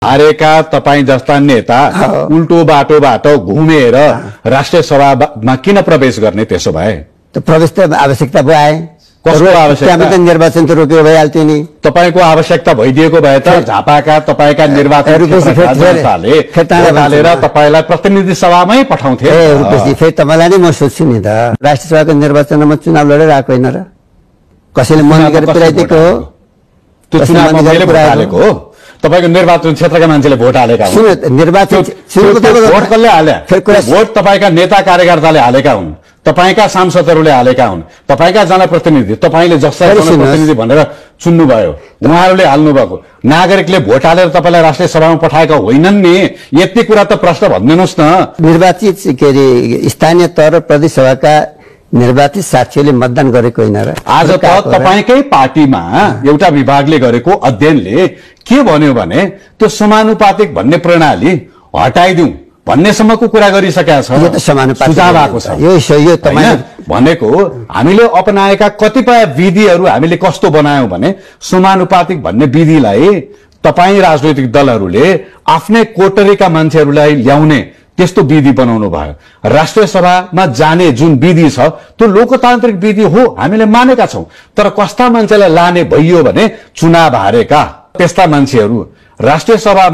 हारेका तपाईं जस्ता नेता उल्टो बाटोबाट घुमेर राष्ट्रिय सभामा किन प्रवेश गर्ने? त्यसो भए त प्रवेश त आवश्यकता भयो आए। कसको आवश्यकता? निर्वाचन त रोक्यो भइहाल्थ्यो नि। तपाईको आवश्यकता भइदिएको भए त झापाका तपाईका निर्वाचन हालेर तपाईलाई प्रतिनिधि सभामै पठाउँथे। रुपेशजी फेरि तपाईलाई नै म सोध्छु नि त, राष्ट्रिय सभाको निर्वाचनमा चुनाव लडेर आएको होइन र? कसैले मन गरेर पुर्याइदिएको हो? त्यो चुनावमा मैले भोट हालेको हो? तपाईको निर्वाचन क्षेत्रका मान्छेले भोट हालेका हुन्। निर्वाचन भोट कसले हाले? भोट तपाईका नेता कार्यकर्ताले हालेका हुन्, तपाईका सांसदहरूले हालेका हुन्, तपाईका जनप्रतिनिधि, तपाईले जस्ता जनप्रतिनिधि भनेर चुन्नुभयो, उहाँहरूले हाल्नुभएको। नागरिकले भोट हालेर तपाईलाई राष्ट्रिय सभामा पठाएका होइनन् नि। यति कुरा त प्रश्न भनिदिनुहोस् न। निर्वाचित के अरे स्थानीय तह र प्रदेश सभाका निर्वाचित साक्षीले मतदान गरेको होइन र? आज त तपाईकै पार्टीमा एउटा विभागले गरेको अध्ययनले के भन्यो भने त्यो समानुपातिक भन्ने प्रणाली हटाइदिउँ भन्नेसम्मको कुरा गरिसकेका छ। यो त समानुपातिक सुझाव आएको छ। यो तपाईले भनेको हामीले अपनाएका कतिपय विधिहरू हामीले कस्तो बनायौं भने समानुपातिक भन्ने विधिलाई तपाई राजनैतिक दलहरूले आफ्नै कोटरीका मान्छेहरूलाई ल्याउने त्यस्तो विधि बनाउनु भयो। राष्ट्रिय सभामा जाने जुन विधि छ त्यो लोकतान्त्रिक विधि हो, हामीले मानेका छौं। तर कस्ता मान्छेलाई लाने भइयो भने चुनाव हारेका त्यस्ता मान्छेहरू राष्ट्रिय सभा